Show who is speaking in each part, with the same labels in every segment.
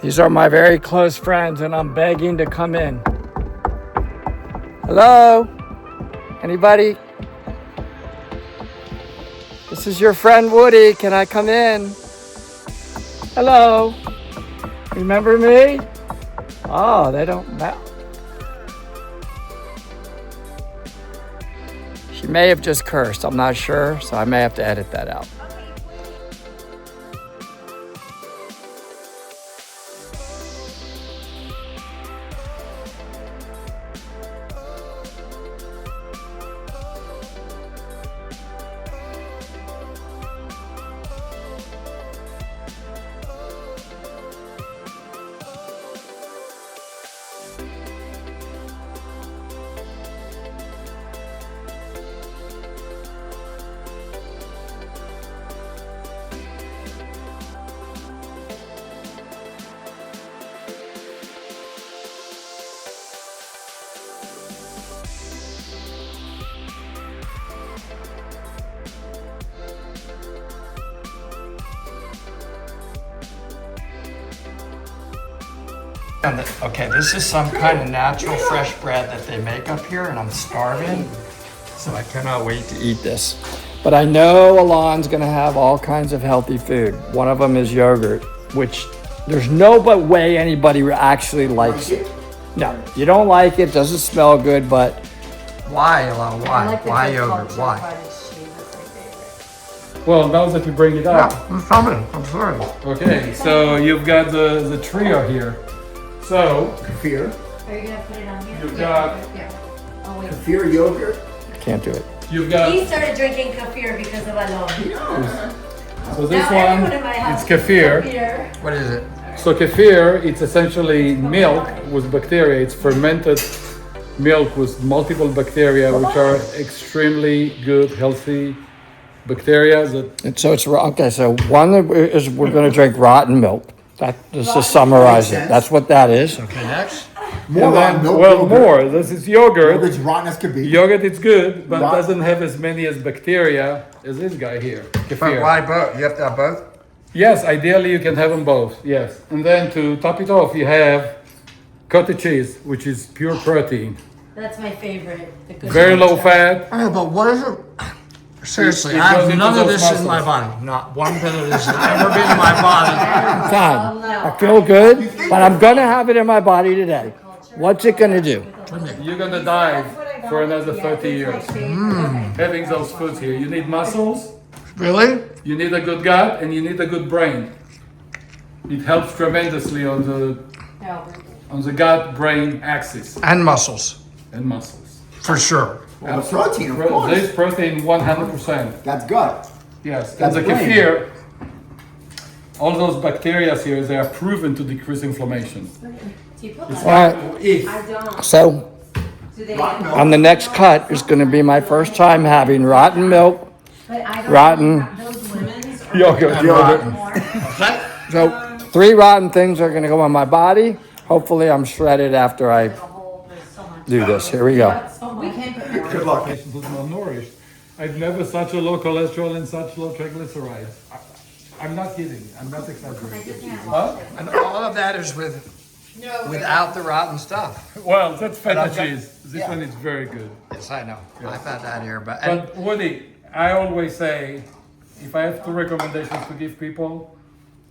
Speaker 1: These are my very close friends, and I'm begging to come in. Hello? Anybody? This is your friend Woody. Can I come in? Hello? Remember me? Oh, they don't know. She may have just cursed. I'm not sure, so I may have to edit that out. Okay, this is some kind of natural fresh bread that they make up here, and I'm starving, so I cannot wait to eat this. But I know Alon's gonna have all kinds of healthy food. One of them is yogurt, which there's no way anybody actually likes it. No, you don't like it, doesn't smell good, but why, Alon? Why? Why yogurt? Why?
Speaker 2: Well, now that you bring it up.
Speaker 1: I'm coming, I'm sorry.
Speaker 2: Okay, so you've got the trio here. So,
Speaker 3: Kefir.
Speaker 4: Are you gonna put it on here?
Speaker 2: You've got
Speaker 4: Oh wait.
Speaker 3: Kefir yogurt.
Speaker 1: I can't do it.
Speaker 2: you've got,
Speaker 4: He started drinking kefir because of Alon.
Speaker 2: so this
Speaker 4: Now everyone
Speaker 2: one,
Speaker 4: in my house
Speaker 2: it's kefir.
Speaker 4: Kefir.
Speaker 1: What is it?
Speaker 2: So kefir, it's essentially milk with bacteria. It's fermented milk with multiple bacteria, which are extremely good, healthy bacteria that
Speaker 1: And so it's, okay, so one is we're gonna drink rotten milk. That, just to summarize it, that's what that is. Okay, next.
Speaker 3: More
Speaker 2: and
Speaker 3: rotten
Speaker 2: then,
Speaker 3: milk.
Speaker 2: well,
Speaker 3: yogurt.
Speaker 2: more. This is yogurt.
Speaker 3: Yogurt's rotten as could be.
Speaker 2: Yogurt, it's good, but
Speaker 3: Rot-
Speaker 2: doesn't have as many as bacteria as this guy here. Kefir.
Speaker 1: both? You have to have both?
Speaker 2: Yes, ideally you can have them both. Yes, and then to top it off, you have cottage cheese, which is pure protein,
Speaker 4: That's my favorite. The good
Speaker 2: very
Speaker 4: old
Speaker 2: low
Speaker 4: stuff.
Speaker 2: fat.
Speaker 1: Oh, but what is it? Seriously,
Speaker 2: It
Speaker 1: I
Speaker 2: goes
Speaker 1: have
Speaker 2: into
Speaker 1: none of
Speaker 2: those
Speaker 1: this in my
Speaker 2: muscles.
Speaker 1: body. Not one bit of this has ever been in my body.
Speaker 4: Oh,
Speaker 1: Time.
Speaker 4: no.
Speaker 1: I feel good, but I'm gonna have it in my body today. What's it gonna do?
Speaker 2: You're gonna die for another 30 years. Having those foods here, you need muscles,
Speaker 1: Really?
Speaker 2: you need a good gut, and you need a good brain. It helps tremendously on the gut-brain axis
Speaker 1: And muscles,
Speaker 2: and muscles.
Speaker 1: for sure.
Speaker 3: Well, the protein, of course.
Speaker 2: There's protein 100%.
Speaker 3: That's gut.
Speaker 2: Yes, and
Speaker 3: That's
Speaker 2: the
Speaker 3: brain.
Speaker 2: kefir, all those bacteria here, they are proven to decrease inflammation.
Speaker 4: Do you put
Speaker 1: All
Speaker 4: butter?
Speaker 1: right,
Speaker 4: I don't.
Speaker 1: so
Speaker 4: Do they?
Speaker 3: Rotten milk.
Speaker 1: on the next cut is gonna be my first time having rotten milk,
Speaker 4: But I don't.
Speaker 1: rotten
Speaker 4: Those women's are
Speaker 2: Yogurt.
Speaker 4: like
Speaker 1: Yogurt.
Speaker 4: more.
Speaker 1: So 3 rotten things are gonna go in my body. Hopefully I'm shredded after I
Speaker 4: The whole- there's so much.
Speaker 1: do this. Here we go.
Speaker 4: We can't put more.
Speaker 3: Good luck.
Speaker 2: Patients who's malnourished. I've never such a low cholesterol and such low triglycerides. I'm not kidding. I'm not
Speaker 4: I
Speaker 2: exaggerating.
Speaker 4: just can't
Speaker 2: Huh?
Speaker 4: watch it.
Speaker 1: And all of that is without the rotten stuff.
Speaker 2: Well, that's feta
Speaker 1: I've got-
Speaker 2: cheese. This
Speaker 1: yeah.
Speaker 2: one is very good.
Speaker 1: Yes, I know. I've had that here, but
Speaker 2: But Woody, I always say, if I have 2 recommendations to give people,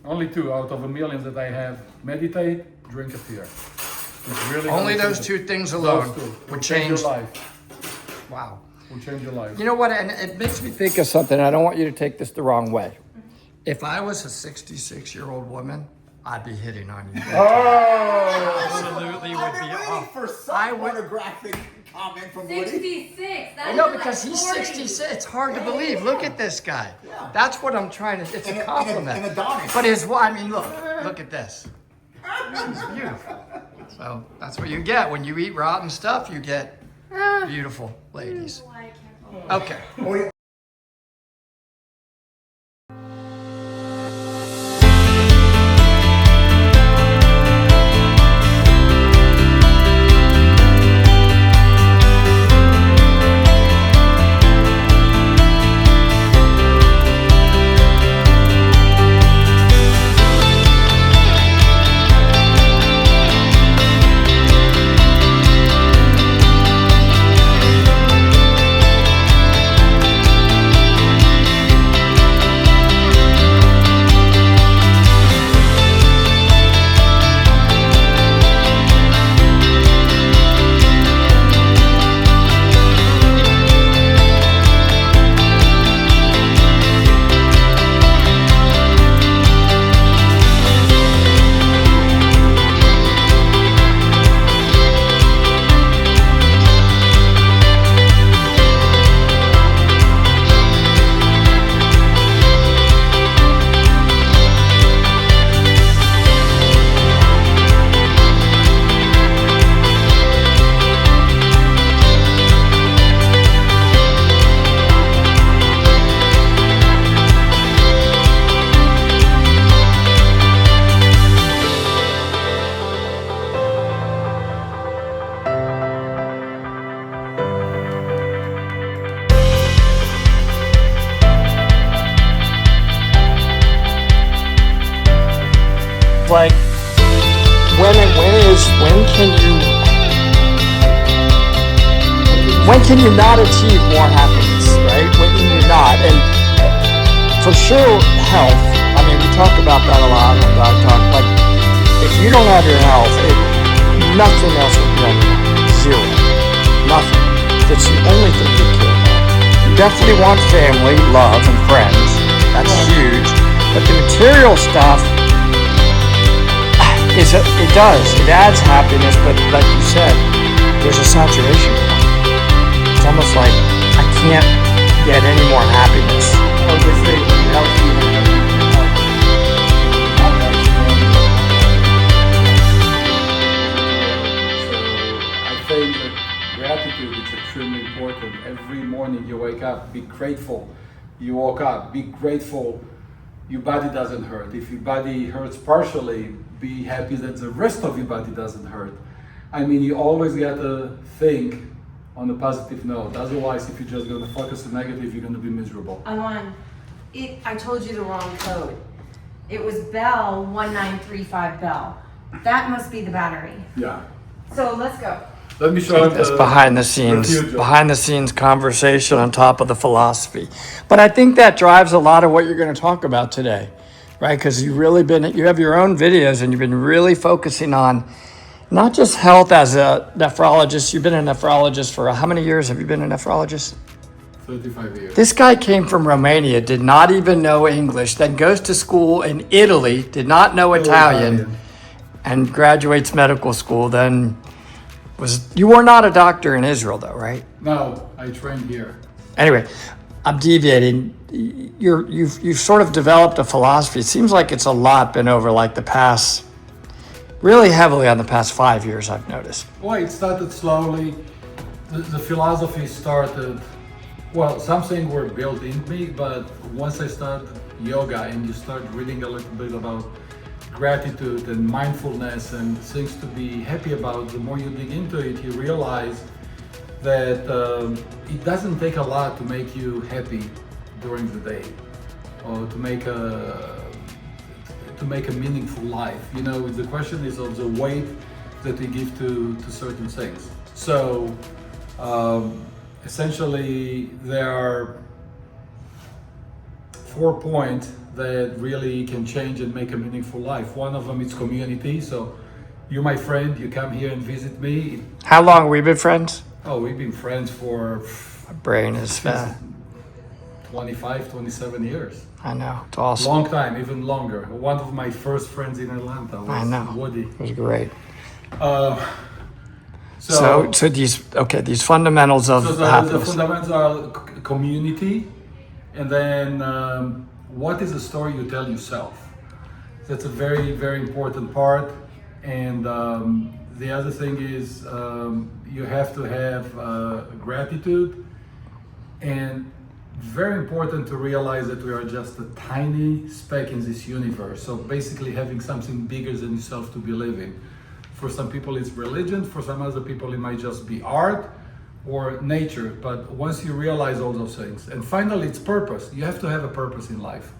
Speaker 2: only 2 out of a million that I have: meditate, drink a beer. It's really
Speaker 1: only
Speaker 2: gonna
Speaker 1: those
Speaker 2: change
Speaker 1: 2 things
Speaker 2: Those
Speaker 1: alone
Speaker 2: 2
Speaker 1: would
Speaker 2: change
Speaker 1: change.
Speaker 2: your life.
Speaker 1: Wow.
Speaker 2: Will change your life.
Speaker 1: You know what? And it makes me think of something. I don't want you to take this the wrong way. If I was a 66-year-old woman, I'd be hitting on you.
Speaker 2: Oh!
Speaker 1: Absolutely would be off.
Speaker 3: for some
Speaker 1: I would-
Speaker 3: pornographic comment from Woody.
Speaker 4: 66.
Speaker 1: I know, because he's 66. It's hard to believe. Look at this guy. That's what I'm trying to. It's
Speaker 3: And
Speaker 1: a
Speaker 3: a-
Speaker 1: compliment.
Speaker 3: and a Adonis.
Speaker 1: But his wife. I mean, look at this. It's beautiful. So that's what you get when you eat rotten stuff. You get beautiful ladies. Okay.
Speaker 3: Oh, yeah.
Speaker 1: like, when can you not achieve more happiness, right? When can you not? And for sure, health. I mean, we talk about that a lot when Doc talk. Like, if you don't have your health, nothing else will be on your mind. Zero. Nothing. It's the only thing you care about. You definitely want family, love, and friends. That's huge. But the material stuff, it does. It adds happiness, but like you said, there's a saturation point. It's almost like I can't get any more happiness.
Speaker 2: Well, they say healthy and I think that gratitude is extremely important. Every morning you wake up, be grateful. You woke up, be grateful your body doesn't hurt. If your body hurts partially, be happy that the rest of your body doesn't hurt. I mean, you always got to think on a positive note. Otherwise, if you're just going to focus on negative, you're going to be miserable.
Speaker 4: Alon, I told you the wrong code. It was Bell 1935 Bell. That must be the battery.
Speaker 2: Yeah.
Speaker 4: So let's go.
Speaker 2: Let me show you
Speaker 1: This behind the scenes conversation on top of the philosophy. But I think that drives a lot of what you're going to talk about today, right? Because you have your own videos and you've been really focusing on not just health as a nephrologist. You've been a nephrologist for how many years have you been a nephrologist?
Speaker 2: 35 years.
Speaker 1: This guy came from Romania, did not even know English, then goes to school in Italy, did not know Italian, and graduates medical school, then you were not a doctor in Israel though, right?
Speaker 2: No, I trained here.
Speaker 1: Anyway, I'm deviating. You've sort of developed a philosophy. It seems like it's a lot been over like the past, really heavily on the past 5 years, I've noticed.
Speaker 2: Well, it started slowly. The philosophy started, well, something were built in me, but once I started yoga and you start reading a little bit about gratitude and mindfulness and things to be happy about, the more you dig into it, you realize that it doesn't take a lot to make you happy during the day or to make a meaningful life. You know, the question is of the weight that we give to certain things. So essentially there are 4 points that really can change and make a meaningful life. One of them is community. So you're my friend, you come here and visit me.
Speaker 1: How long have we been friends?
Speaker 2: Oh, we've been friends for
Speaker 1: My brain is fat.
Speaker 2: 25, 27 years.
Speaker 1: I know, it's awesome.
Speaker 2: Long time, even longer. One of my first friends in Atlanta was
Speaker 1: I know.
Speaker 2: Woody.
Speaker 1: It was great.
Speaker 2: So
Speaker 1: these fundamentals of
Speaker 2: the
Speaker 1: happiness.
Speaker 2: fundamentals are community, and then what is the story you tell yourself? That's a very, very important part. And the other thing is you have to have gratitude, and very important to realize that we are just a tiny speck in this universe. So basically having something bigger than yourself to believe in. For some people it's religion, for some other people it might just be art or nature. But once you realize all those things, and finally it's purpose. You have to have a purpose in life.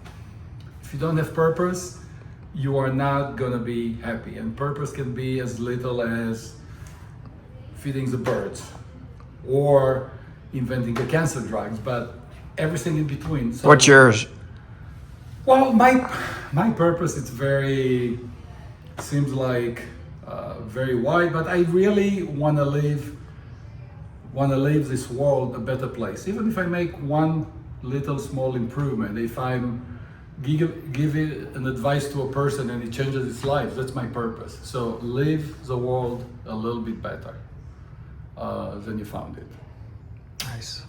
Speaker 2: If you don't have purpose, you are not gonna be happy. And purpose can be as little as feeding the birds or inventing the cancer drugs, but everything in between. So,
Speaker 1: What's yours?
Speaker 2: well, my purpose, it's very, seems like very wide, but I really want to leave this world a better place. Even if I make one little small improvement, if I'm giving an advice to a person and it changes its life, that's my purpose. So leave the world a little bit better than you found it.
Speaker 1: Nice.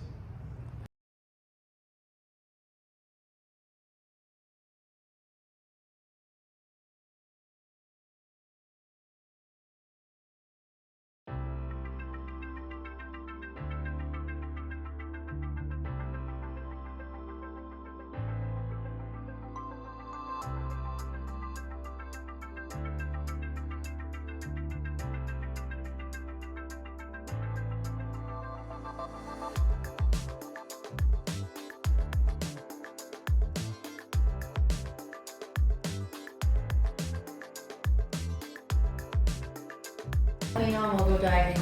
Speaker 4: Let me know and we'll go diving.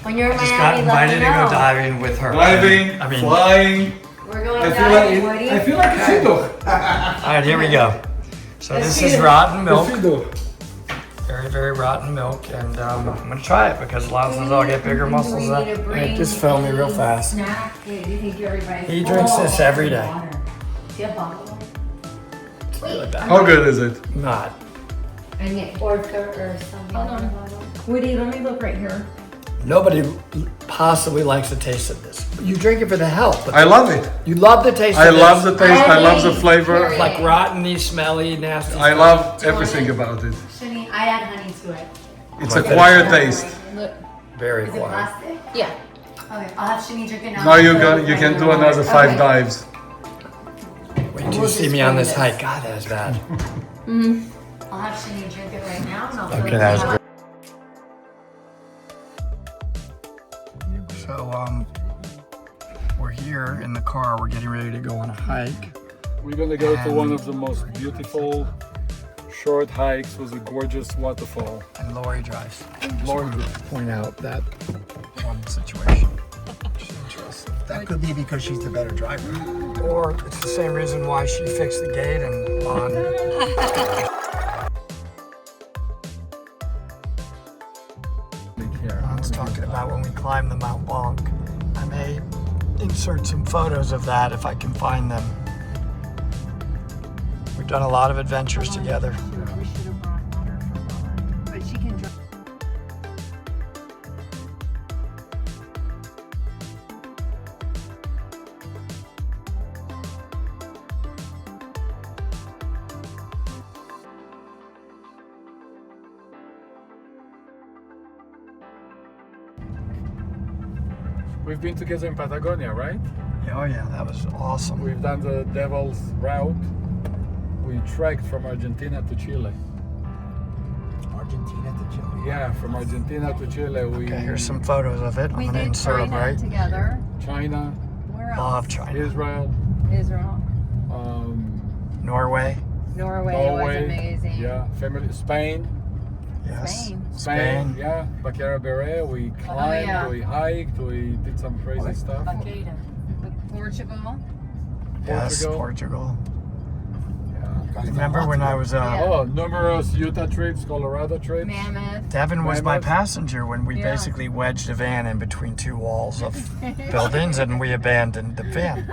Speaker 4: When you're in
Speaker 1: Just got
Speaker 4: Miami, let
Speaker 1: invited
Speaker 4: me
Speaker 1: to go
Speaker 4: know.
Speaker 1: diving with her.
Speaker 2: Diving,
Speaker 1: I mean,
Speaker 2: flying.
Speaker 4: We're going
Speaker 2: I
Speaker 4: diving, Woody.
Speaker 2: feel like a fiddle.
Speaker 1: all right, here we go. So
Speaker 4: Let's
Speaker 1: this
Speaker 4: do
Speaker 1: is
Speaker 4: it.
Speaker 1: rotten
Speaker 2: A
Speaker 1: milk.
Speaker 2: fiddle.
Speaker 1: Very, very rotten milk, and I'm gonna try it because Alon says I'll get bigger muscles.
Speaker 4: Do we need to bring
Speaker 1: Just film me real
Speaker 4: any
Speaker 1: fast.
Speaker 4: Snack? Wait, do you think everybody's
Speaker 1: He drinks this every day.
Speaker 4: Water. Do you have bottled water?
Speaker 1: Really bad.
Speaker 2: How good is it?
Speaker 1: Not.
Speaker 4: I need orca or something. Hold on. Woody, let me look right here.
Speaker 1: Nobody possibly likes the taste of this. You drink it for the health. But
Speaker 2: I love it.
Speaker 1: you love the taste
Speaker 2: I
Speaker 1: of
Speaker 2: love
Speaker 1: this.
Speaker 2: the taste. I love the flavor.
Speaker 4: Period.
Speaker 1: Like rotten-y, smelly, nasty
Speaker 2: I
Speaker 1: stuff.
Speaker 2: love everything about it.
Speaker 4: Shani, I add honey to it.
Speaker 2: It's acquired taste.
Speaker 4: Look,
Speaker 1: Very
Speaker 4: is it
Speaker 1: quiet.
Speaker 4: plastic?
Speaker 5: Yeah.
Speaker 4: Okay, I'll have Shani drink it now.
Speaker 2: Now you can do another 5 dives.
Speaker 1: Wait till you see me on this hike. God, that's bad.
Speaker 4: I'll have Shani drink it right now. And I'll fill
Speaker 1: Okay,
Speaker 4: it
Speaker 1: that was
Speaker 4: up.
Speaker 1: great. So, we're here in the car. We're getting ready to go on a hike.
Speaker 2: We're gonna go to one of the most beautiful short hikes with a gorgeous waterfall.
Speaker 1: And Lori drives.
Speaker 2: Lord,
Speaker 1: Point out that one situation. Which is interesting.
Speaker 3: That could be because she's the better driver.
Speaker 1: Or it's the same reason why she fixed the gate and Lon's talking about when we climbed the Mount Blanc. I may insert some photos of that if I can find them. We've done a lot of adventures together.
Speaker 4: We should have brought water for Lauren, but she can drink.
Speaker 2: we've been together in Patagonia, right?
Speaker 1: Oh yeah, that was awesome.
Speaker 2: We've done the Devil's Route. We trekked from Argentina to Chile.
Speaker 3: Argentina to Chile.
Speaker 2: Yeah, from Argentina to Chile. We
Speaker 1: Okay, here's some photos of it. I'm
Speaker 5: We
Speaker 1: gonna
Speaker 5: did
Speaker 1: insert them
Speaker 5: China
Speaker 1: right.
Speaker 5: together.
Speaker 2: China,
Speaker 5: Where else?
Speaker 1: Love China.
Speaker 2: Israel,
Speaker 5: Israel.
Speaker 1: Norway.
Speaker 5: Norway,
Speaker 2: Norway.
Speaker 5: was amazing.
Speaker 2: Yeah, family. Spain.
Speaker 1: Yes.
Speaker 5: Spain.
Speaker 2: Spain. Yeah, Baqueira Beret. We climbed,
Speaker 5: yeah.
Speaker 2: we hiked, we did some crazy stuff.
Speaker 5: Portugal.
Speaker 1: Yes,
Speaker 2: Portugal.
Speaker 1: Portugal.
Speaker 2: Yeah.
Speaker 1: Remember when I was
Speaker 2: Oh, numerous Utah trips, Colorado trips.
Speaker 5: Mammoth.
Speaker 1: Devin was my
Speaker 2: Mammoth.
Speaker 1: passenger when we
Speaker 5: Yeah.
Speaker 1: basically wedged a van in between two walls of buildings and we abandoned the van.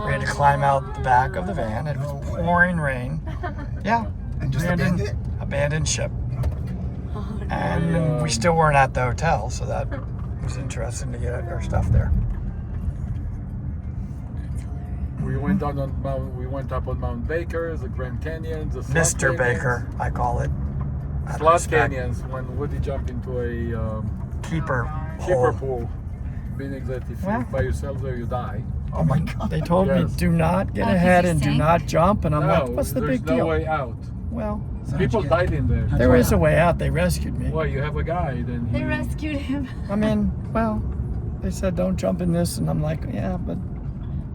Speaker 1: We had to climb out the back of the van. It was pouring rain. Yeah.
Speaker 3: And just abandon it?
Speaker 1: Abandoned ship. And we still weren't at the hotel, so that was interesting to get our stuff there.
Speaker 2: We went down on Mount, we went up on Mount Baker, the Grand Canyon, the Flood
Speaker 1: Mr.
Speaker 2: Canyons.
Speaker 1: Baker, I call it. Out of
Speaker 2: Flood
Speaker 1: respect.
Speaker 2: Canyons, when Woody jumped into a
Speaker 1: Keeper
Speaker 2: keeper
Speaker 1: hole.
Speaker 2: pool, meaning that if
Speaker 1: Yeah.
Speaker 2: you're by yourself there, you die.
Speaker 3: Oh my God.
Speaker 1: They told me,
Speaker 2: Yes.
Speaker 1: do not get
Speaker 5: Oh, did
Speaker 1: ahead
Speaker 5: you
Speaker 1: and do
Speaker 5: sink?
Speaker 1: not jump. And I'm like, what's the
Speaker 2: there's
Speaker 1: big
Speaker 2: no
Speaker 1: deal?
Speaker 2: way out.
Speaker 1: Well,
Speaker 2: People died in there.
Speaker 1: there is a way out. They rescued me.
Speaker 2: Well, you have a guide and
Speaker 5: They rescued him.
Speaker 1: I mean, well, they said don't jump in this, and I'm like, yeah, but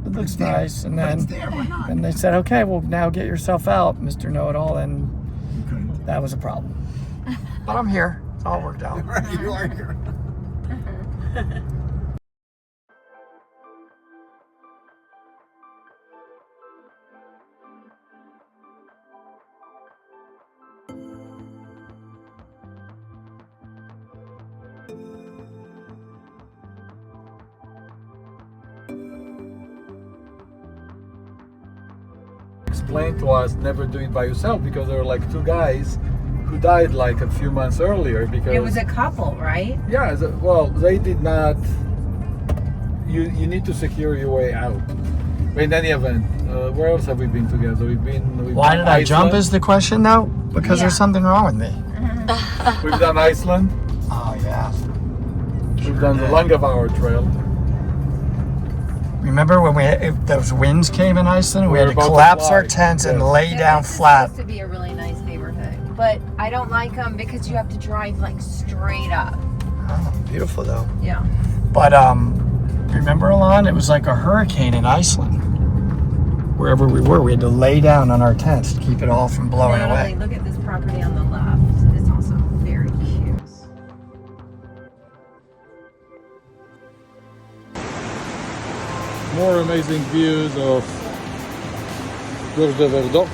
Speaker 1: it looks
Speaker 3: there.
Speaker 1: nice. And
Speaker 3: But
Speaker 1: then,
Speaker 3: it's there, why not?
Speaker 1: and they said, okay, well now get yourself out, Mr. Know-It-All, and
Speaker 3: You couldn't.
Speaker 1: that was a problem. But I'm here. It's all worked out.
Speaker 3: Right, you are here.
Speaker 2: explained to us never do it by yourself because there were like 2 guys who died like a few months earlier because
Speaker 4: It was a couple, right?
Speaker 2: yeah, well, they did not. You need to secure your way out. But in any event, where else have we been together? We've
Speaker 1: Why
Speaker 2: done
Speaker 1: did I jump
Speaker 2: Iceland.
Speaker 1: is the question, though? Because there's something wrong with me.
Speaker 2: We've done Iceland.
Speaker 1: Oh, yeah.
Speaker 2: We've done the Langavauer Trail.
Speaker 1: Remember when if those winds came in Iceland? We
Speaker 2: We
Speaker 1: had
Speaker 2: were
Speaker 1: to
Speaker 2: about to
Speaker 1: collapse
Speaker 2: fly.
Speaker 1: our tents and
Speaker 2: Yes.
Speaker 1: lay down
Speaker 5: It's
Speaker 1: flat.
Speaker 5: supposed to be a really nice neighborhood, but I don't like them because you have to drive like straight up.
Speaker 1: Oh, beautiful, though.
Speaker 5: Yeah.
Speaker 1: But remember, Alon, it was like a hurricane in Iceland. Wherever we were, we had to lay down on our tents to keep it all from blowing
Speaker 5: Natalie,
Speaker 1: away.
Speaker 5: look at this property on the left. It's also very
Speaker 2: more amazing views of Gorge de Verdot.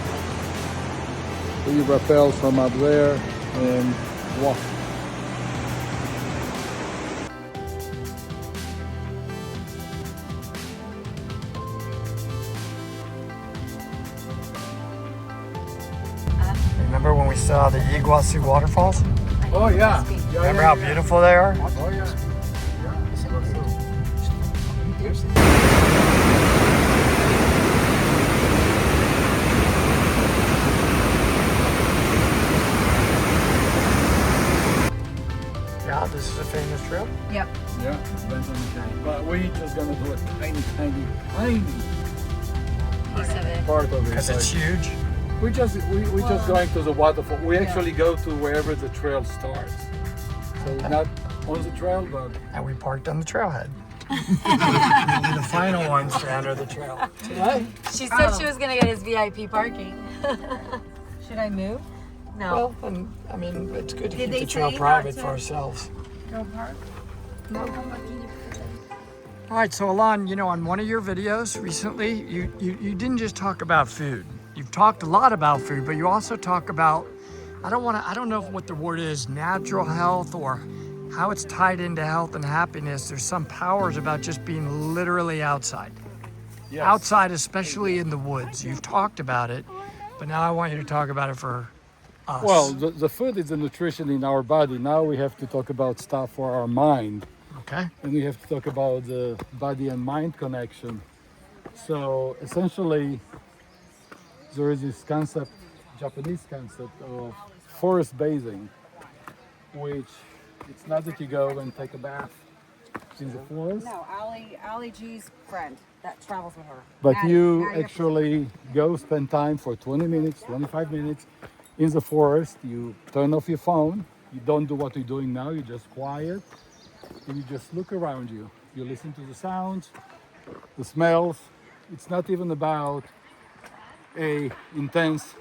Speaker 2: We rappel from up there and walk.
Speaker 1: Remember when we saw the Iguazu waterfalls?
Speaker 2: Oh yeah.
Speaker 1: Remember how beautiful they are?
Speaker 2: Oh yeah.
Speaker 1: Yeah, this is a famous trail.
Speaker 5: Yep.
Speaker 2: Yeah, it's bent on the tank. But we just gonna do a tiny
Speaker 5: Piece of it.
Speaker 2: part of it.
Speaker 1: Because it's huge.
Speaker 2: We just going to the waterfall. We actually go to wherever the trail starts. So not on the trail, but
Speaker 1: And we parked on the trailhead. We'll be the final ones to enter the trail.
Speaker 5: She said she was gonna get his VIP parking. Should I move? No.
Speaker 1: Well, and I mean, it's good to
Speaker 5: Did
Speaker 1: keep
Speaker 5: they
Speaker 1: the trail
Speaker 5: say
Speaker 1: private
Speaker 5: not
Speaker 1: for
Speaker 5: to-
Speaker 1: ourselves.
Speaker 5: Go park?
Speaker 1: All right, so Alon, you know, on one of your videos recently, you didn't just talk about food. You've talked a lot about food, but you also talk about, I don't know what the word is, natural health or how it's tied into health and happiness. There's some powers about just being literally outside.
Speaker 2: yes.
Speaker 1: Outside, especially in the woods. You've talked about it, but now I want you to talk about it for us.
Speaker 2: Well, the food is the nutrition in our body. Now we have to talk about stuff for our mind.
Speaker 1: Okay.
Speaker 2: And we have to talk about the body and mind connection. So essentially, there is this concept, Japanese concept of forest bathing, which it's not that you go and take a bath in the forest,
Speaker 6: No, Ali G's friend that travels with her.
Speaker 2: but
Speaker 6: Maddie,
Speaker 2: you
Speaker 6: Maddie,
Speaker 2: actually go spend time for 20 minutes, 25 minutes in the forest. You turn off your phone. You don't do what you're doing now. You're just quiet. And you just look around you. You listen to the sounds, the smells. It's not even about a intense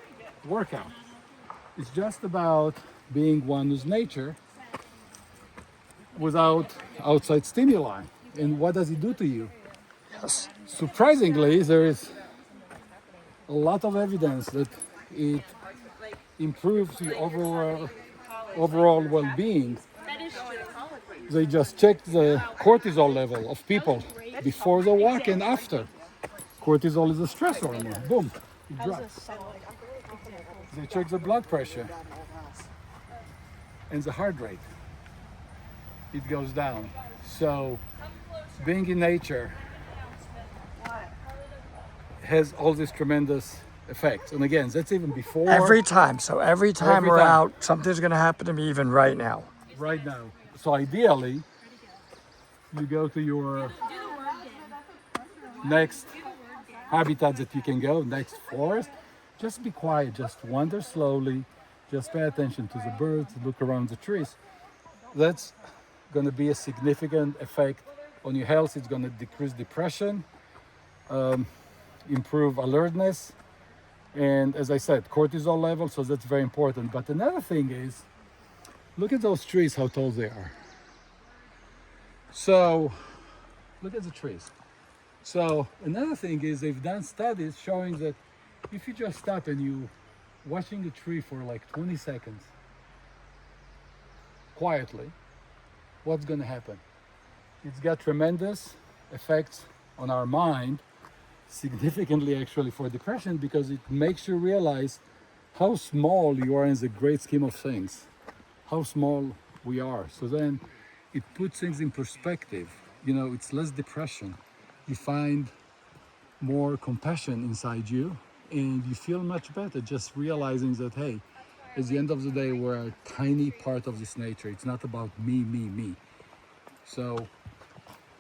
Speaker 2: workout. It's just about being one with nature without outside stimuli. And what does it do to you?
Speaker 1: Yes.
Speaker 2: Surprisingly, there is a lot of evidence that it improves the overall well-being. They just checked the cortisol level of people before the walk and after. Cortisol is a stress hormone. Boom, it drops. They check the blood pressure and the heart rate. It goes down. So being in nature has all these tremendous effects. And again, that's even before
Speaker 1: Every time. So every time
Speaker 2: Every
Speaker 1: we're
Speaker 2: time.
Speaker 1: out, something's going to happen to me even right now.
Speaker 2: right now. So ideally, you go to your next habitat that you can go, next forest. Just be quiet, just wander slowly, just pay attention to the birds, look around the trees. That's going to be a significant effect on your health. It's going to decrease depression, improve alertness, and as I said, cortisol level, so that's very important. But another thing is, look at those trees, how tall they are. So, look at the trees. So, another thing is they've done studies showing that if you just stop and you watching a tree for like 20 seconds, quietly, what's going to happen? It's got tremendous effects on our mind, significantly actually for depression, because it makes you realize how small you are in the great scheme of things, how small we are. So then it puts things in perspective. You know, it's less depression. You find more compassion inside you and you feel much better just realizing that, hey, at the end of the day, we're a tiny part of this nature. It's not about me, me, me. So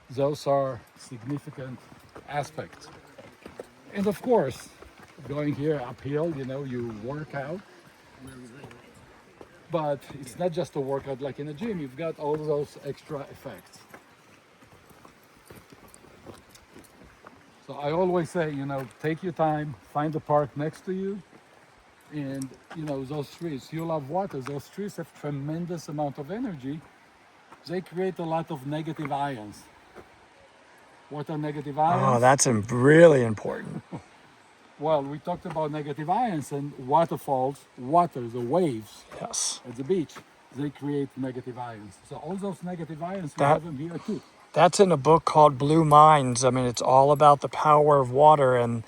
Speaker 2: those are significant aspects. And of course, going here uphill, you know, you work out. But it's not just a workout like in a gym. You've got all those extra effects. So I always say, you know, take your time, find a park next to you. And, you know, those trees, you love water, those trees have tremendous amount of energy. They create a lot of negative ions. What are negative ions?
Speaker 1: Oh, that's really important.
Speaker 2: Well, we talked about negative ions and waterfalls, waters or waves
Speaker 1: Yes.
Speaker 2: at the beach. They create negative ions. So all those negative ions, we
Speaker 1: That-
Speaker 2: have them here too.
Speaker 1: That's in a book called Blue Minds. I mean, it's all about the power of water and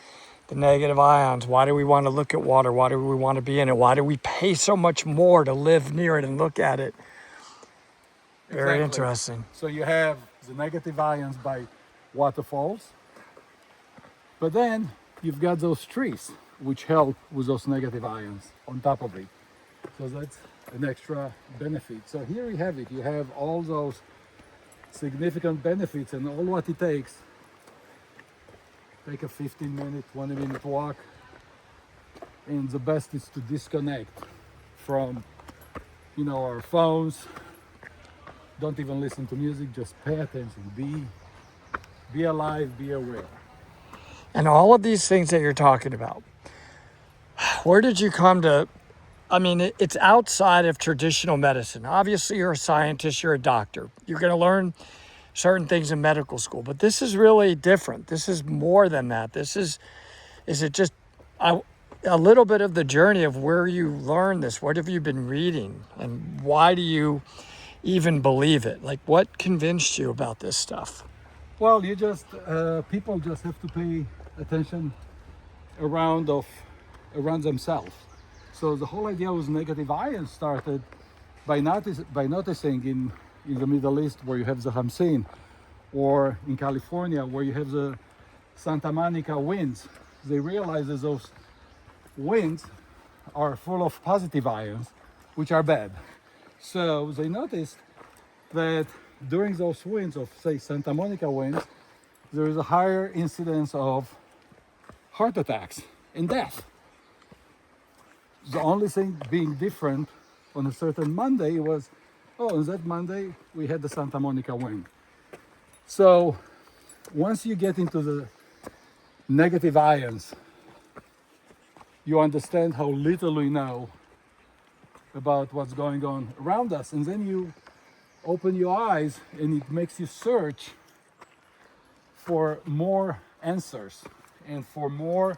Speaker 1: the negative ions. Why do we want to look at water? Why do we want to be in it? Why do we pay so much more to live near it and look at it? Very
Speaker 2: Exactly.
Speaker 1: interesting.
Speaker 2: So you have the negative ions by waterfalls, but then you've got those trees which help with those negative ions on top of it. So that's an extra benefit. So here you have it. You have all those significant benefits and all what it takes. Take a 15-minute, 20-minute walk. And the best is to disconnect from, our phones. Don't even listen to music, just pay attention. Be alive, be aware.
Speaker 1: And all of these things that you're talking about, where did you come to? I mean, it's outside of traditional medicine. Obviously, you're a scientist, you're a doctor. You're going to learn certain things in medical school, but this is really different. This is more than that. Is it just a little bit of the journey of where you learned this? What have you been reading? And why do you even believe it? Like, what convinced you about this stuff?
Speaker 2: Well, people just have to pay attention around themselves. So the whole idea with negative ions started by noticing in the Middle East where you have the Hamsin, or in California where you have the Santa Monica winds. They realize that those winds are full of positive ions, which are bad. So they noticed that during those winds of, say, Santa Monica winds, there is a higher incidence of heart attacks and death. The only thing being different on a certain Monday was, on that Monday we had the Santa Monica wind. So once you get into the negative ions, you understand how little we know about what's going on around us, and then you open your eyes and it makes you search for more answers, and for more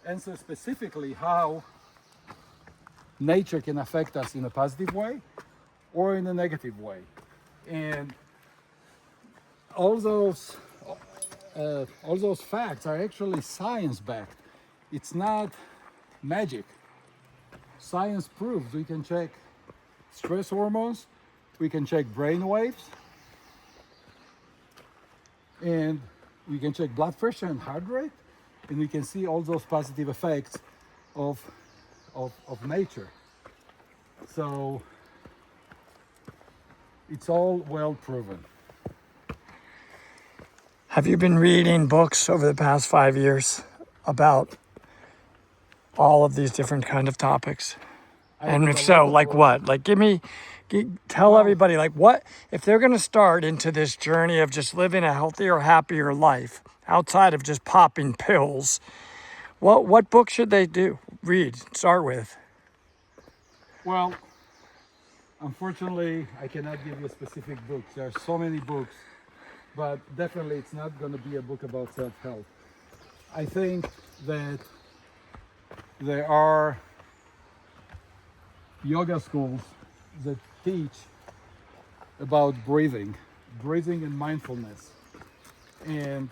Speaker 2: answers specifically how nature can affect us in a positive way or in a negative way. And all those facts are actually science-backed. It's not magic. Science proves we can check stress hormones, we can check brain waves, and we can check blood pressure and heart rate, and we can see all those positive effects of nature. So it's all well proven.
Speaker 1: Have you been reading books over the past 5 years about all of these different kind of topics? And if so, like what? Like tell everybody, like what, if they're going to start into this journey of just living a healthier, happier life outside of just popping pills, what book should they read, start with?
Speaker 2: Well, unfortunately, I cannot give you specific books. There are so many books, but definitely it's not going to be a book about self-help. I think that there are yoga schools that teach about breathing and mindfulness. And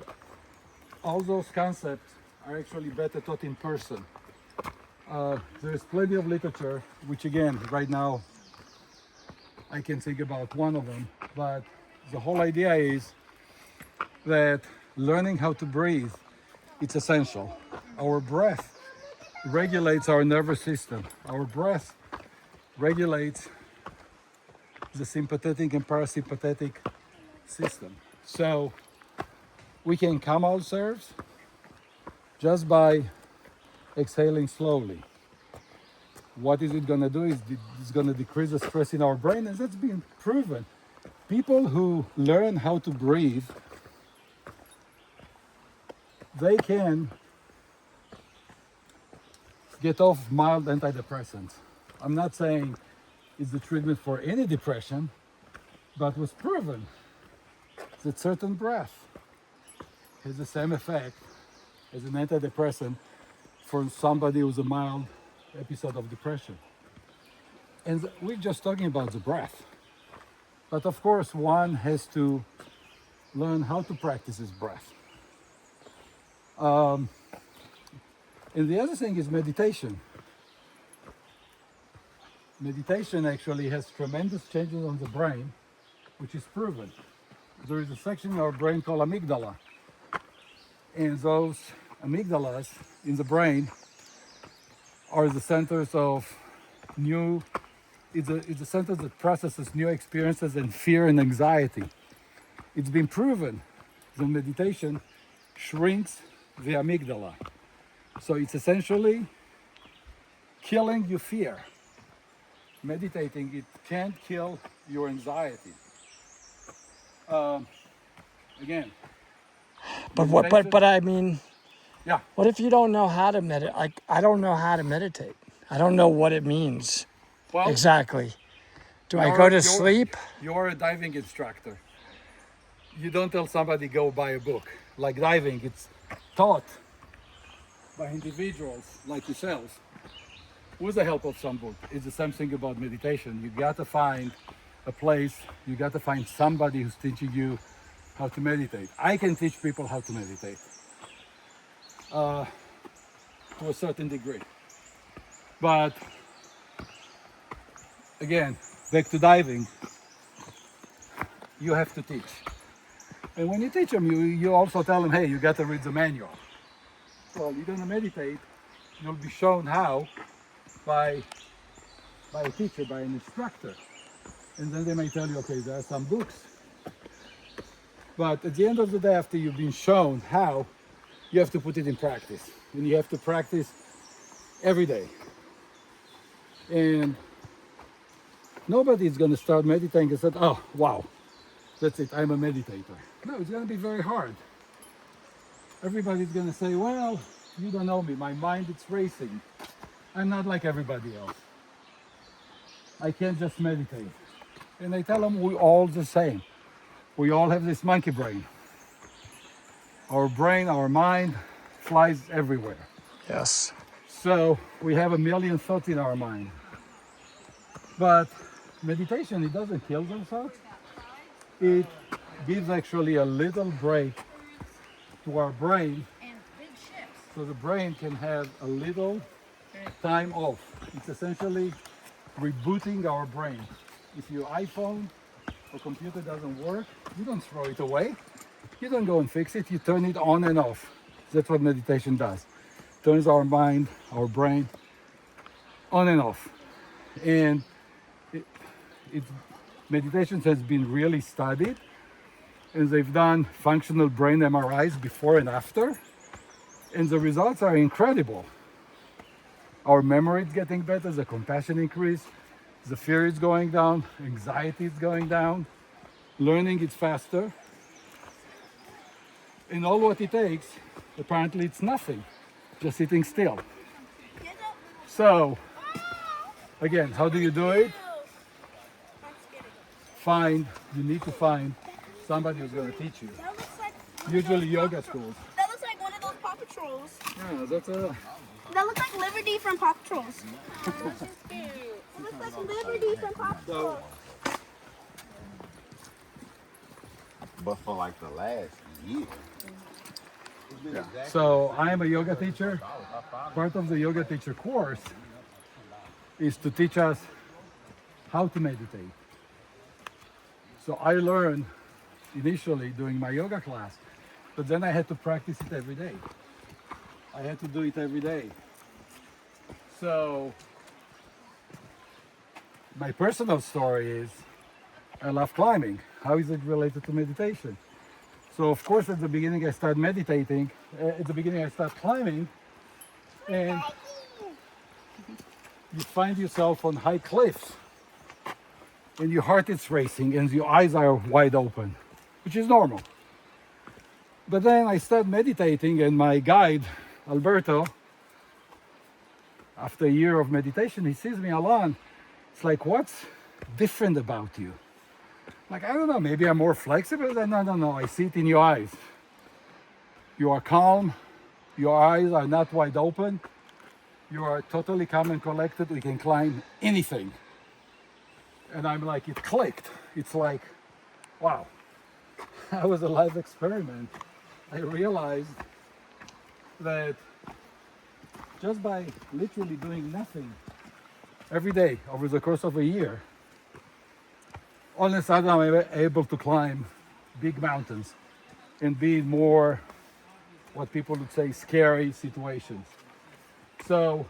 Speaker 2: all those concepts are actually better taught in person. There's plenty of literature, which again, right now, I can think about one of them, but the whole idea is that learning how to breathe, it's essential. Our breath regulates our nervous system. Our breath regulates the sympathetic and parasympathetic system. So we can calm ourselves just by exhaling slowly. What is it going to do is it's going to decrease the stress in our brain, and that's been proven. People who learn how to breathe, they can get off mild antidepressants. I'm not saying it's the treatment for any depression, but was proven that certain breath has the same effect as an antidepressant for somebody who's a mild episode of depression. And we're just talking about the breath. But of course, one has to learn how to practice his breath. And the other thing is meditation. Meditation actually has tremendous changes on the brain, which is proven. There is a section in our brain called amygdala. And those amygdalas in the brain are the centers of it's the center that processes new experiences and fear and anxiety. It's been proven that meditation shrinks the amygdala. So it's essentially killing your fear. Meditating, it can't kill your anxiety. Again.
Speaker 1: But I mean,
Speaker 2: Yeah.
Speaker 1: what if you don't know how to meditate? Like, I don't know how to meditate. I don't know what it means
Speaker 2: Well,
Speaker 1: exactly. Do I go to sleep?
Speaker 2: You're a diving instructor. You don't tell somebody go buy a book. Like diving, it's taught by individuals like yourselves with the help of some book. It's the same thing about meditation. You got to find a place, you got to find somebody who's teaching you how to meditate. I can teach people how to meditate to a certain degree. But again, back to diving, you have to teach. And when you teach them, you also tell them, hey, you got to read the manual. Well, you're going to meditate, you'll be shown how by a teacher, by an instructor. And then they may tell you, okay, there are some books. But at the end of the day, after you've been shown how, you have to put it in practice. And you have to practice every day. And nobody's going to start meditating and say, oh, wow, that's it, I'm a meditator. No, it's going to be very hard. Everybody's going to say, well, you don't know me, my mind is racing. I'm not like everybody else. I can't just meditate. And I tell them we're all the same. We all have this monkey brain. Our brain, our mind flies everywhere.
Speaker 1: Yes.
Speaker 2: So we have a million thoughts in our mind. But meditation, it doesn't kill those thoughts. It gives actually a little break to our brain so the brain can have a little time off. It's essentially rebooting our brain. If your iPhone or computer doesn't work, you don't throw it away. You don't go and fix it, you turn it on and off. That's what meditation does. Turns our mind, our brain on and off. And meditation has been really studied, and they've done functional brain MRIs before and after, and the results are incredible. Our memory is getting better, the compassion increase, the fear is going down, anxiety is going down, learning is faster. And all what it takes, apparently it's nothing, just sitting still. So, again, how do you do it? You need to find somebody who's going to teach you.
Speaker 7: That looks like
Speaker 2: Usually yoga schools.
Speaker 7: that looks like one of those Paw Patrols.
Speaker 2: Yeah, that's a...
Speaker 7: That looks like Liberty from Paw Patrols. It looks like Liberty from Paw Patrol.
Speaker 8: But for like the last year.
Speaker 2: So I am a yoga teacher. Part of the yoga teacher course is to teach us how to meditate. So I learned initially doing my yoga class, but then I had to practice it every day. I had to do it every day. So my personal story is I love climbing. How is it related to meditation? So of course at the beginning I started meditating. At the beginning I started climbing, and you find yourself on high cliffs and your heart is racing and your eyes are wide open, which is normal. But then I started meditating, and my guide, Alberto, after a year of meditation, he sees me, Alon, it's like, what's different about you? Like, I don't know, maybe I'm more flexible. No, I see it in your eyes. You are calm, your eyes are not wide open, you are totally calm and collected, we can climb anything. And I'm like, it clicked. It's like, wow, that was a life experiment. I realized that just by literally doing nothing every day over the course of a year, all of a sudden I'm able to climb big mountains and be in more, what people would say, scary situations. So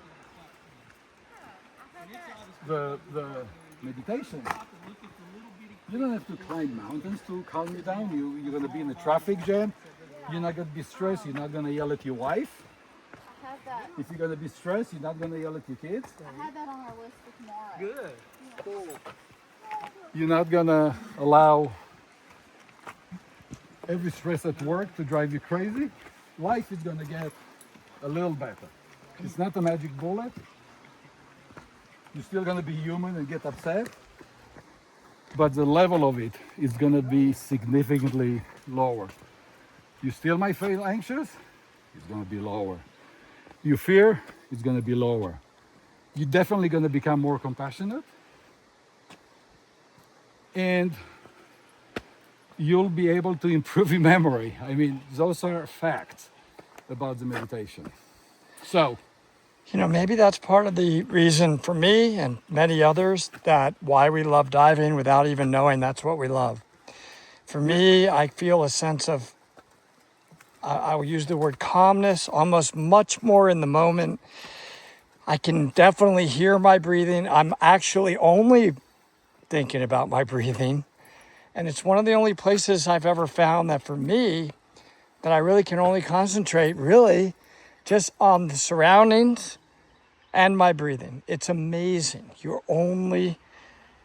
Speaker 2: the meditation, you don't have to climb mountains to calm you down. You're going to be in a traffic jam. You're not going to be stressed. You're not going to yell at your wife.
Speaker 7: I had that.
Speaker 2: If you're going to be stressed, you're not going to yell at your kids.
Speaker 7: I had that on our list for tomorrow.
Speaker 2: Good. Cool. You're not going to allow every stress at work to drive you crazy. Life is going to get a little better. It's not a magic bullet. You're still going to be human and get upset, but the level of it is going to be significantly lower. You still might feel anxious, it's going to be lower. You fear, it's going to be lower. You're definitely going to become more compassionate, and you'll be able to improve your memory. I mean, those are facts about the meditation. So,
Speaker 1: You know, maybe that's part of the reason for me and many others that why we love diving without even knowing that's what we love. For me, I feel a sense of, I will use the word calmness, almost much more in the moment. I can definitely hear my breathing. I'm actually only thinking about my breathing. And it's one of the only places I've ever found that for me, that I really can only concentrate really just on the surroundings and my breathing. It's amazing.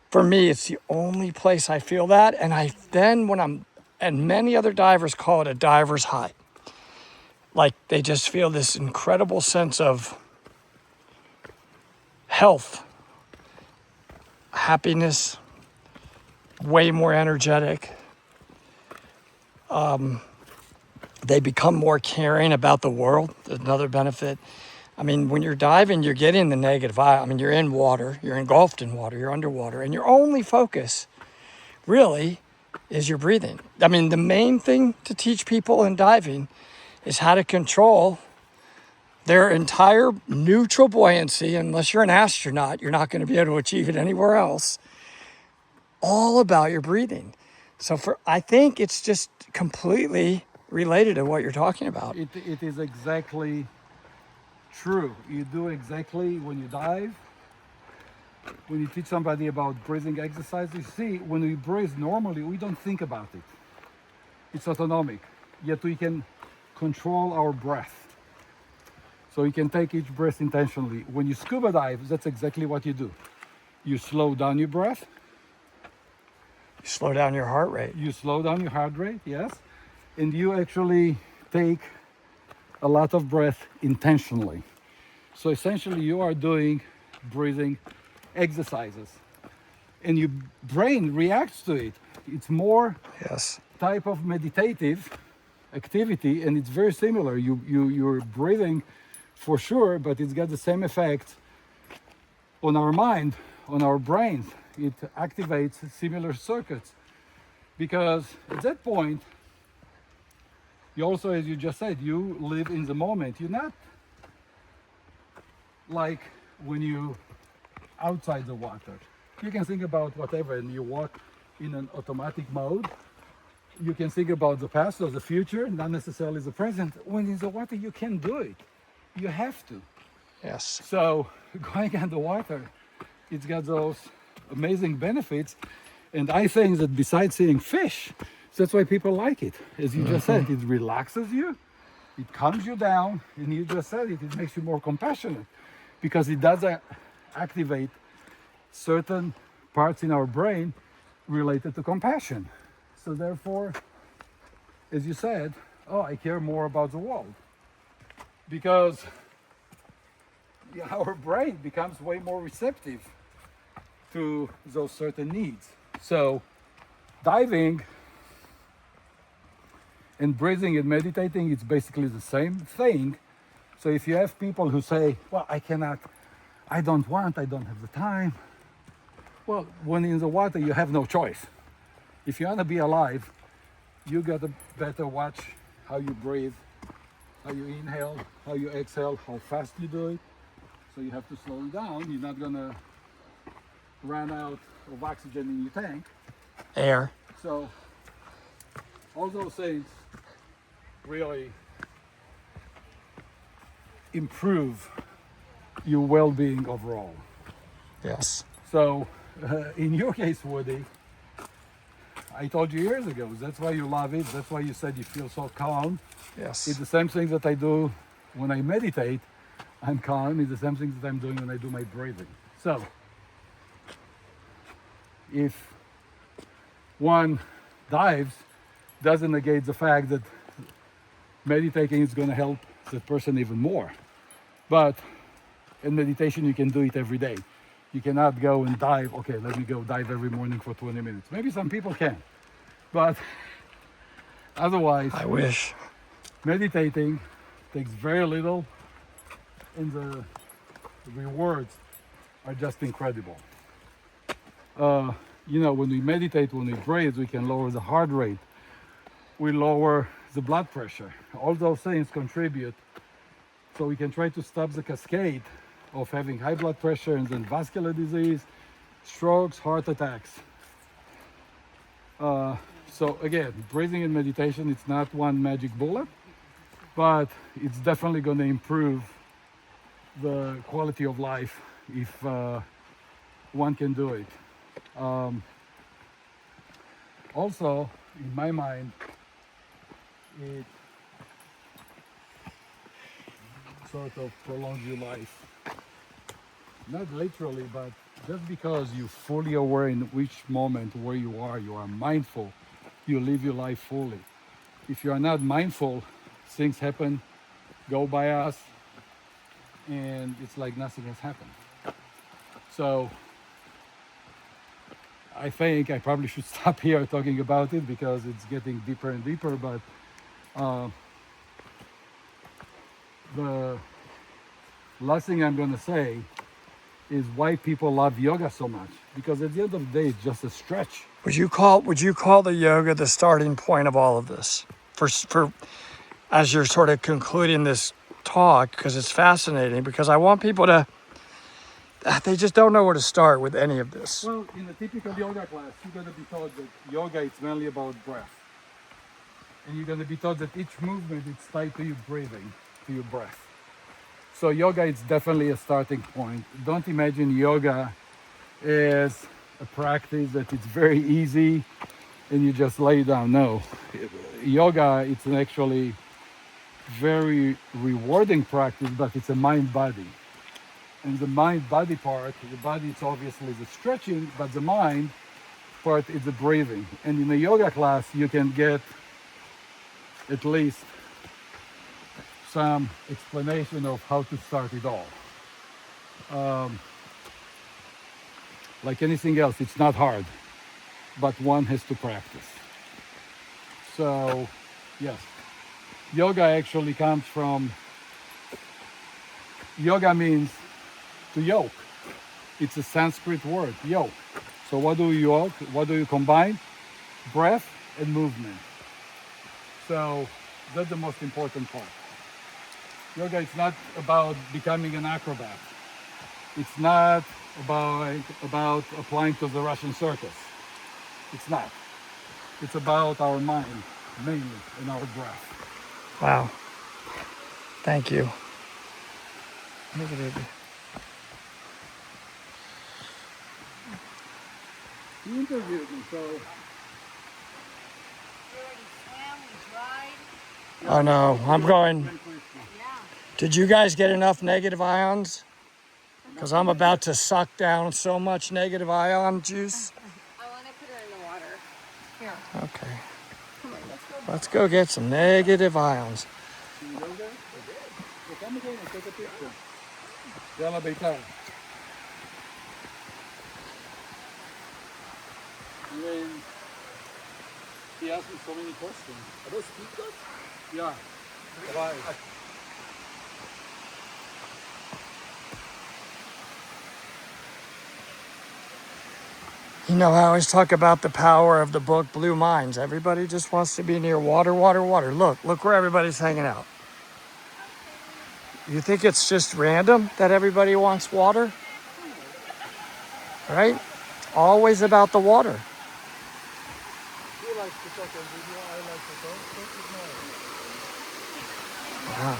Speaker 1: For me, it's the only place I feel that. And and many other divers call it a diver's high. Like they just feel this incredible sense of health, happiness, way more energetic. They become more caring about the world. There's another benefit. I mean, when you're diving, you're getting the negative eye. I mean, you're in water, you're engulfed in water, you're underwater, and your only focus really is your breathing. I mean, the main thing to teach people in diving is how to control their entire neutral buoyancy. Unless you're an astronaut, you're not going to be able to achieve it anywhere else. All about your breathing. So I think it's just completely related to what you're talking about.
Speaker 2: it is exactly true. You do exactly when you dive. When you teach somebody about breathing exercise, you see, when we breathe normally, we don't think about it. It's autonomic, yet we can control our breath. So you can take each breath intentionally. When you scuba dive, that's exactly what you do. You slow down your breath.
Speaker 1: You slow down your heart rate.
Speaker 2: You slow down your heart rate, yes. And you actually take a lot of breath intentionally. So essentially you are doing breathing exercises and your brain reacts to it. It's more
Speaker 1: Yes.
Speaker 2: type of meditative activity, and it's very similar. You're breathing for sure, but it's got the same effect on our mind, on our brains. It activates similar circuits because at that point, you also, as you just said, you live in the moment. You're not like when you outside the water. You can think about whatever and you walk in an automatic mode. You can think about the past or the future, not necessarily the present. When in the water, you can do it. You have to.
Speaker 1: Yes.
Speaker 2: So going underwater, it's got those amazing benefits. And I think that besides seeing fish, that's why people like it. As you just said, it relaxes you, it calms you down, and you just said it, it makes you more compassionate because it does activate certain parts in our brain related to compassion. So therefore, as you said, I care more about the world because our brain becomes way more receptive to those certain needs. So diving And breathing and meditating, it's basically the same thing. So if you have people who say, well, I cannot, I don't want, I don't have the time. Well, when in the water, you have no choice. If you want to be alive, you got to better watch how you breathe, how you inhale, how you exhale, how fast you do it. So you have to slow it down. You're not gonna run out of oxygen in your tank.
Speaker 1: Air.
Speaker 2: So all those things really improve your well-being overall.
Speaker 1: Yes.
Speaker 2: So in your case, Woody, I told you years ago, that's why you love it. That's why you said you feel so calm.
Speaker 1: Yes.
Speaker 2: It's the same thing that I do when I meditate. I'm calm. It's the same thing that I'm doing when I do my breathing. So if one dives, doesn't negate the fact that meditating is going to help that person even more. But in meditation, you can do it every day. You cannot go and dive. Okay, let me go dive every morning for 20 minutes. Maybe some people can, but otherwise,
Speaker 1: I wish.
Speaker 2: meditating takes very little, and the rewards are just incredible. You know, when we meditate, when we breathe, we can lower the heart rate. We lower the blood pressure. All those things contribute, so we can try to stop the cascade of having high blood pressure and then vascular disease, strokes, heart attacks. So again, breathing and meditation, it's not one magic bullet, but it's definitely going to improve the quality of life if one can do it. Also, in my mind, it sort of prolongs your life. Not literally, but just because you're fully aware in which moment where you are mindful, you live your life fully. If you are not mindful, things happen, go by us, and it's like nothing has happened. So I think I probably should stop here talking about it because it's getting deeper and deeper, but the last thing I'm going to say is why people love yoga so much, because at the end of the day, it's just a stretch.
Speaker 1: Would you call the yoga the starting point of all of this? For as you're sort of concluding this talk, because it's fascinating, because I want people to, they just don't know where to start with any of this.
Speaker 2: Well, in a typical yoga class, you're going to be taught that yoga is mainly about breath. And you're going to be taught that each movement is tied to your breathing, to your breath. So yoga is definitely a starting point. Don't imagine yoga as a practice that it's very easy and you just lay down. No, yoga, it's an actually very rewarding practice, but it's a mind-body. And the mind-body part, the body is obviously the stretching, but the mind part is the breathing. And in a yoga class, you can get at least some explanation of how to start it all. Like anything else, it's not hard, but one has to practice. So, yes, yoga actually comes from, yoga means to yoke. It's a Sanskrit word, yoke. So what do you yoke? What do you combine? Breath and movement. So that's the most important part. Yoga is not about becoming an acrobat. It's not about applying to the Russian circus. It's not. It's about our mind, mainly, and our breath.
Speaker 1: Wow. Thank you.
Speaker 2: You interviewed me, so
Speaker 1: Oh no, I'm going. Did you guys get enough negative ions? Because I'm about to suck down so much negative ion juice.
Speaker 5: I want to put her in the water. Here.
Speaker 1: Okay.
Speaker 5: Come on, let's go.
Speaker 1: Let's go get some negative ions.
Speaker 2: come again and take a picture. Yalla Beitar. And then he asked me so many questions. Are those speed ducks? Yeah. Why?
Speaker 1: You know, I always talk about the power of the book Blue Minds. Everybody just wants to be near water, water, water. Look where everybody's hanging out. You think it's just random that everybody wants water? Right? Always about the water.
Speaker 2: He likes to talk on video. I like to talk.
Speaker 1: Wow.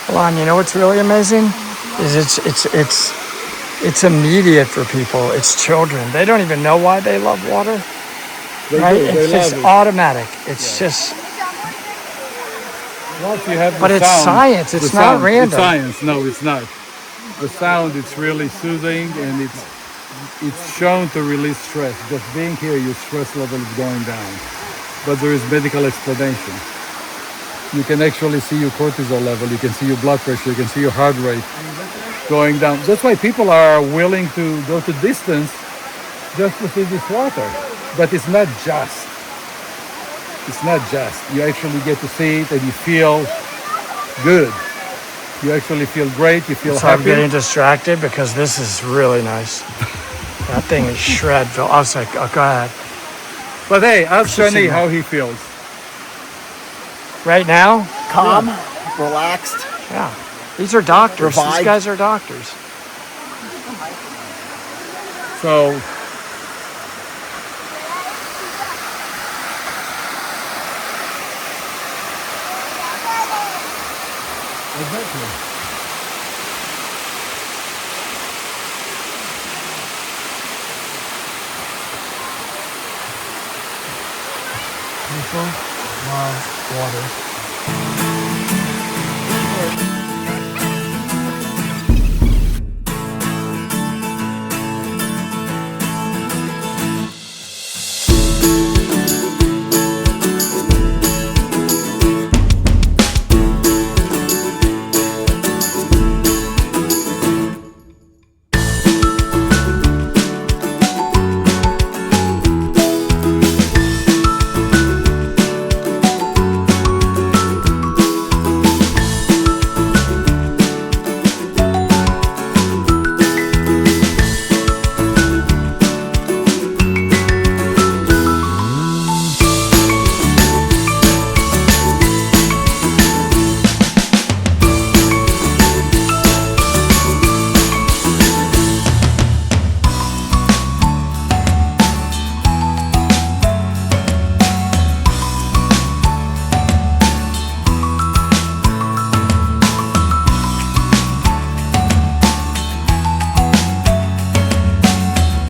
Speaker 1: Alon, you know what's really amazing? Is it's immediate for people. It's children. They don't even know why they love water. Right? It's just automatic. It's just.
Speaker 2: Once you have the
Speaker 1: But it's
Speaker 2: sound,
Speaker 1: science. It's
Speaker 2: the
Speaker 1: not
Speaker 2: sound,
Speaker 1: random.
Speaker 2: It's science. No, it's not. The sound, it's really soothing, and it's shown to release stress. Just being here, your stress level is going down. But there is medical explanation. You can actually see your cortisol level, you can see your blood pressure, you can see your heart rate going down. That's why people are willing to go to distance just to see this water. But it's not just. It's not just. You actually get to see it and you feel good. You actually feel great, you feel
Speaker 1: So I'm
Speaker 2: happy.
Speaker 1: getting distracted because this is really nice. That thing is shred. I was like, oh, go ahead.
Speaker 2: But hey, ask
Speaker 1: Just
Speaker 2: Shani
Speaker 1: signal.
Speaker 2: how he feels.
Speaker 1: Right now?
Speaker 3: Calm, relaxed.
Speaker 1: Yeah. These are doctors. These
Speaker 3: Revived.
Speaker 1: guys are doctors.
Speaker 2: So
Speaker 1: People love water.